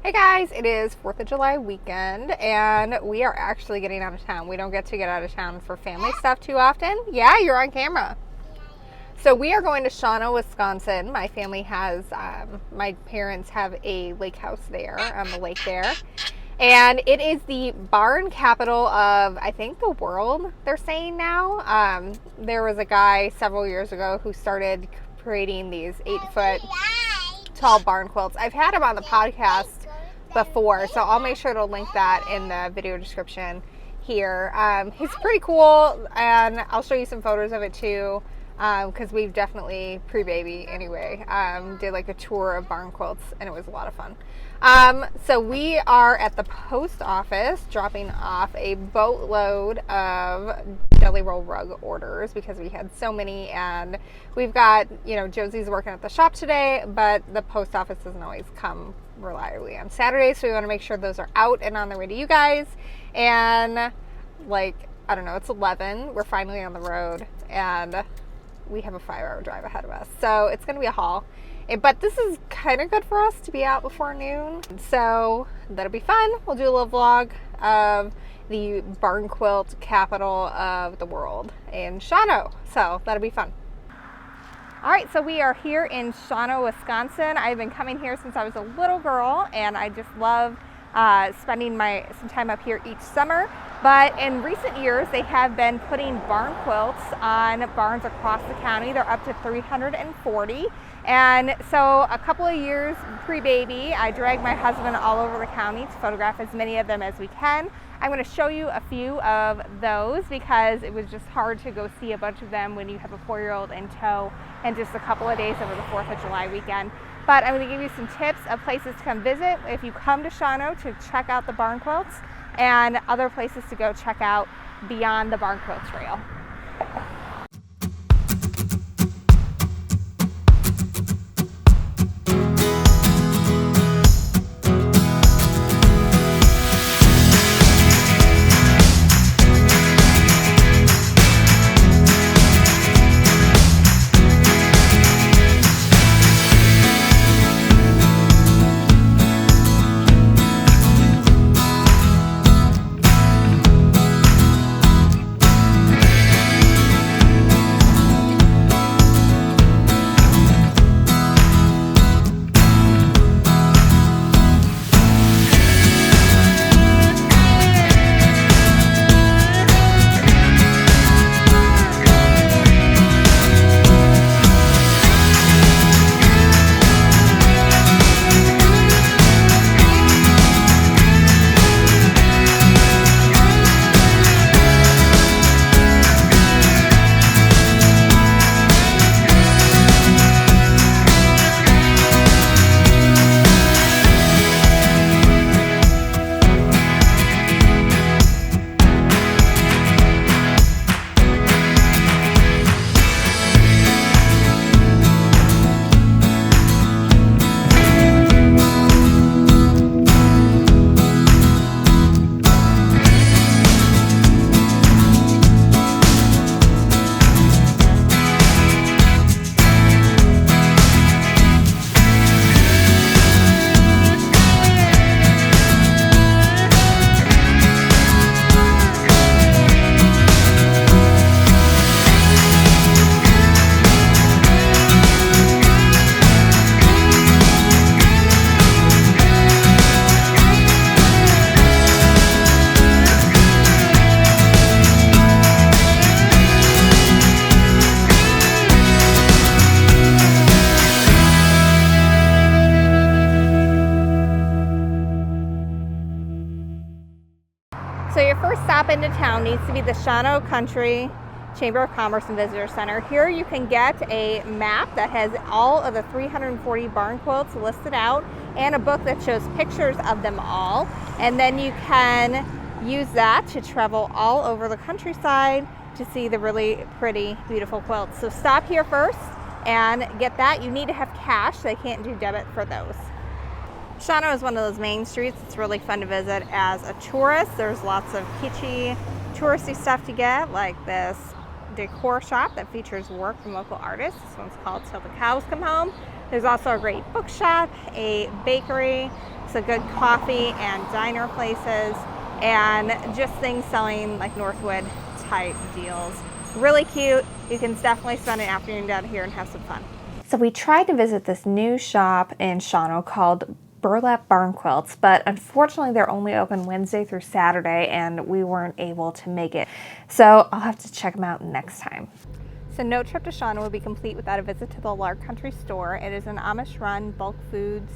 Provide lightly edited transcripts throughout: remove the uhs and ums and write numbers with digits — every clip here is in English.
Hey guys, it is 4th of July weekend and we are actually getting out of town. We don't get to get out of town for family stuff too often. Yeah, you're on camera. So we are going to Shawano, Wisconsin. My family has, my parents have a lake house there, on the lake there. And it is the barn capital of, I think, the world, they're saying now. There was a guy several years ago who started creating these 8-foot tall barn quilts. I've had him on the podcast before, so I'll make sure to link that in the video description here. He's pretty cool, and I'll show you some photos of it too, because we've definitely, pre-baby anyway, did like a tour of barn quilts, and it was a lot of fun. So we are at the post office dropping off a boatload of jelly roll rug orders because we had so many, and we've got, you know, Josie's working at the shop today, but the post office doesn't always come reliably on Saturdays, so we want to make sure those are out and on their way to you guys. And like, I don't know, it's 11, we're finally on the road, and we have a 5-hour drive ahead of us, so it's going to be a haul. But this is kind of good for us to be out before noon, so that'll be fun. We'll do a little vlog of the barn quilt capital of the world in Shawano, so that'll be fun. All right, so we are here in Shawano, Wisconsin. I've been coming here since I was a little girl, and I just love spending some time up here each summer. But in recent years, they have been putting barn quilts on barns across the county. They're up to 340. And so a couple of years pre-baby, I dragged my husband all over the county to photograph as many of them as we can. I'm going to show you a few of those because it was just hard to go see a bunch of them when you have a 4-year-old in tow and just a couple of days over the 4th of July weekend. But I'm going to give you some tips of places to come visit if you come to Shawano to check out the barn quilts, and other places to go check out beyond the barn quilt trail. So your first stop into town needs to be the Shawano Country Chamber of Commerce and Visitor Center. Here you can get a map that has all of the 340 barn quilts listed out and a book that shows pictures of them all. And then you can use that to travel all over the countryside to see the really pretty, beautiful quilts. So stop here first and get that. You need to have cash. They can't do debit for those. Shawano is one of those main streets. It's really fun to visit as a tourist. There's lots of kitschy, touristy stuff to get, like this decor shop that features work from local artists. This one's called Till the Cows Come Home. There's also a great bookshop, a bakery, lots of good coffee and diner places, and just things selling like Northwood type deals. Really cute. You can definitely spend an afternoon down here and have some fun. So we tried to visit this new shop in Shawano called Burlap Barn Quilts, but unfortunately they're only open Wednesday through Saturday and we weren't able to make it. So I'll have to check them out next time. So no trip to Shawano would be complete without a visit to the Lark Country Store. It is an Amish-run bulk foods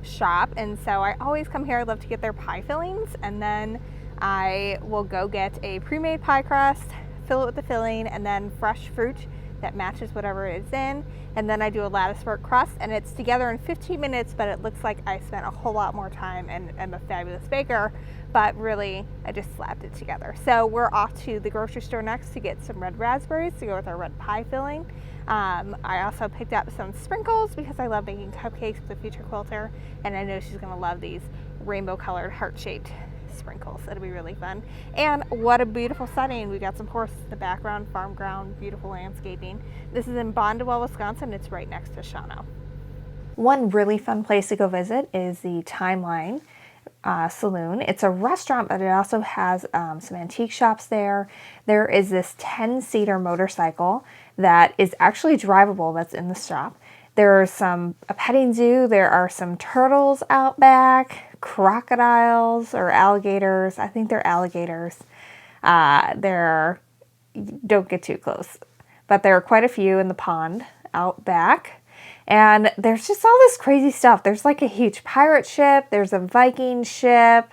shop, and so I always come here. I love to get their pie fillings, and then I will go get a pre-made pie crust, fill it with the filling, and then fresh fruit that matches whatever it is in, and then I do a lattice work crust, and it's together in 15 minutes, but it looks like I spent a whole lot more time and am a fabulous baker, but really I just slapped it together. So we're off to the grocery store next to get some red raspberries to go with our red pie filling. I also picked up some sprinkles because I love making cupcakes with a future quilter, and I know she's gonna love these rainbow colored heart-shaped sprinkles. It'll be really fun. And what a beautiful setting. We got some horses in the background, farm ground, beautiful landscaping. This is in Bondwell, Wisconsin. It's right next to Shawano. One really fun place to go visit is the Timeline Saloon. It's a restaurant, but it also has some antique shops there. There is this 10-seater motorcycle that is actually drivable that's in the shop. There's a petting zoo. There are some turtles out back, crocodiles or alligators. I think they're alligators. Don't get too close. But there are quite a few in the pond out back. And there's just all this crazy stuff. There's like a huge pirate ship. There's a Viking ship.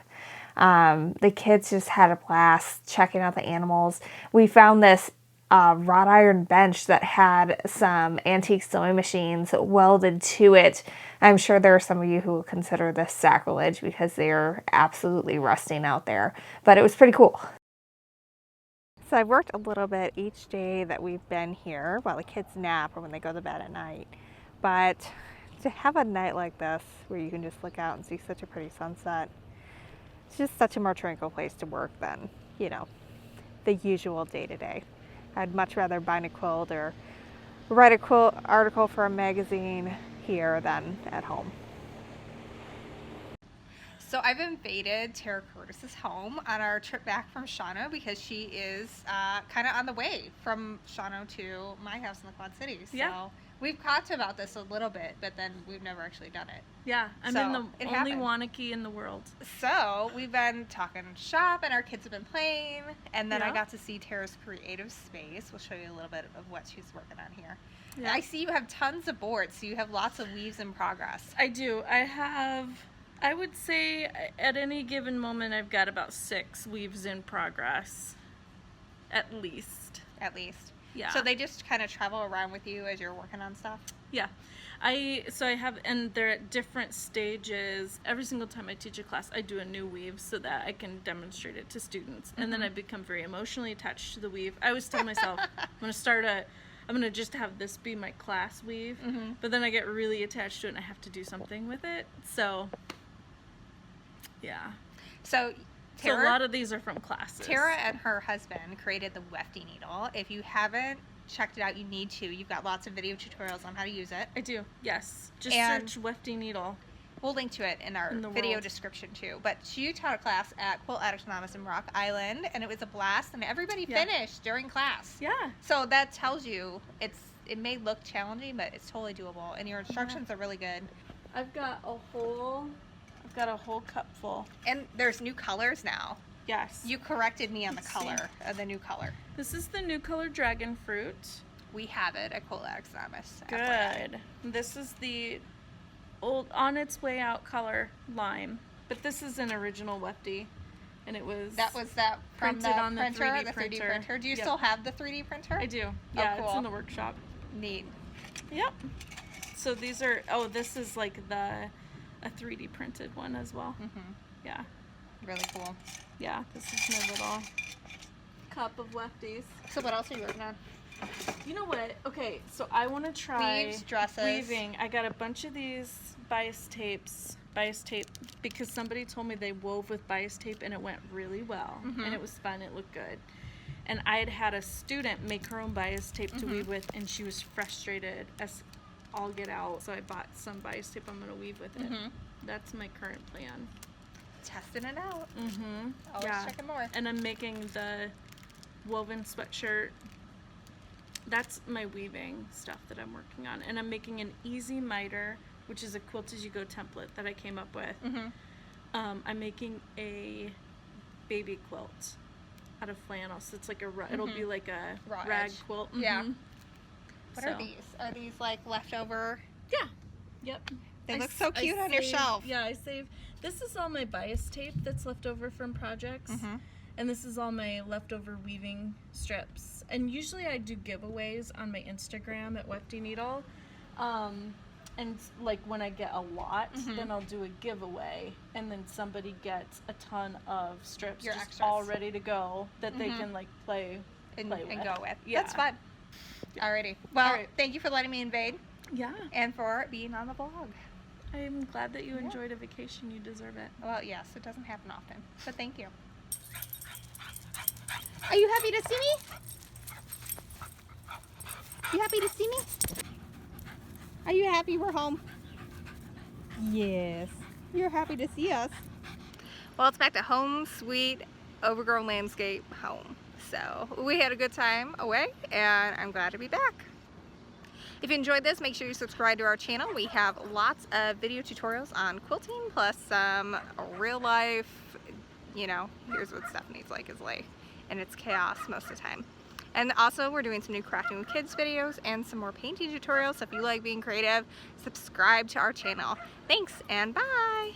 The kids just had a blast checking out the animals. We found this wrought iron bench that had some antique sewing machines welded to it. I'm sure there are some of you who will consider this sacrilege because they are absolutely rusting out there, but it was pretty cool. So I've worked a little bit each day that we've been here while the kids nap or when they go to bed at night, but to have a night like this where you can just look out and see such a pretty sunset, it's just such a more tranquil place to work than, you know, the usual day-to-day. I'd much rather bind a quilt or write a quilt article for a magazine here than at home. So I've invaded Tara Curtis's home on our trip back from Shawano because she is kind of on the way from Shawano to my house in the Quad Cities. Yeah. So we've talked about this a little bit, but then we've never actually done it. Yeah, I'm in the only Wanakee in the world. So we've been talking shop and our kids have been playing, and then I got to see Tara's creative space. We'll show you a little bit of what she's working on here. Yeah. I see you have tons of boards, so you have lots of weaves in progress. I do. I would say at any given moment I've got about 6 weaves in progress. At least. At least. Yeah. So they just kind of travel around with you as you're working on stuff? Yeah. I have, and they're at different stages. Every single time I teach a class, I do a new weave so that I can demonstrate it to students. And then I become very emotionally attached to the weave. I always tell myself, I'm going to just have this be my class weave. But then I get really attached to it and I have to do something with it. So, yeah. So a lot of these are from classes. Tara and her husband created the Wefty needle. If you haven't checked it out, you need to. You've got lots of video tutorials on how to use it. I do, yes. Just search Wefty needle. We'll link to it in our video description too. But she taught a class at Quilt Addicts Anonymous in Rock Island, and it was a blast, and everybody finished during class. Yeah. So that tells you it may look challenging, but it's totally doable, and your instructions are really good. I've got a whole cup full. And there's new colors now. Yes. You corrected me on the color of the new color. This is the new color dragon fruit. We have it at Quilt Addicts Anonymous. Good. This is the old on its way out color lime, but this is an original Wefty, and it was from printed on the printer, 3D printer. Do you still have the 3D printer? I do. Yeah, cool. It's in the workshop. Neat. Yep. So these are this is like a 3D printed one as well. Yeah. Really cool. Yeah, this is my little cup of Wefties. So what else are you working on? You know what? Okay, so I want to try weaves, dresses, weaving. I got a bunch of these bias tape, because somebody told me they wove with bias tape and it went really well, and it was fun. It looked good. And I had a student make her own bias tape to weave with, and she was frustrated as all get out. So I bought some bias tape. I'm gonna weave with it. That's my current plan. Testing it out. Mm-hmm. Always checking more. And I'm making the woven sweatshirt. That's my weaving stuff that I'm working on. And I'm making an easy miter, which is a quilt as you go template that I came up with. I'm making a baby quilt out of flannel. So it's like it'll be like a Raw rag edge. quilt. Yeah. What are these? Are these like leftover? Yeah. Yep. They look so cute on your shelf. Yeah, I save. This is all my bias tape that's left over from projects. And this is all my leftover weaving strips. And usually I do giveaways on my Instagram at Wefty Needle. And like when I get a lot, then I'll do a giveaway. And then somebody gets a ton of strips Your just extras. all ready to go that they can like play And with. go with. Yeah. That's fun. Alrighty. Well, All right. thank you for letting me invade Yeah. and for being on the vlog. I'm glad that you enjoyed a vacation. You deserve it. Well, yes, it doesn't happen often, but thank you. Are you happy to see me? You happy to see me? Are you happy we're home? Yes. You're happy to see us. Well, it's back to home, sweet, overgrown landscape home. So we had a good time away, and I'm glad to be back. If you enjoyed this, make sure you subscribe to our channel. We have lots of video tutorials on quilting, plus some real life, you know, here's what Stephanie's like is life. And it's chaos most of the time. And also we're doing some new crafting with kids videos and some more painting tutorials. So if you like being creative, subscribe to our channel. Thanks and bye.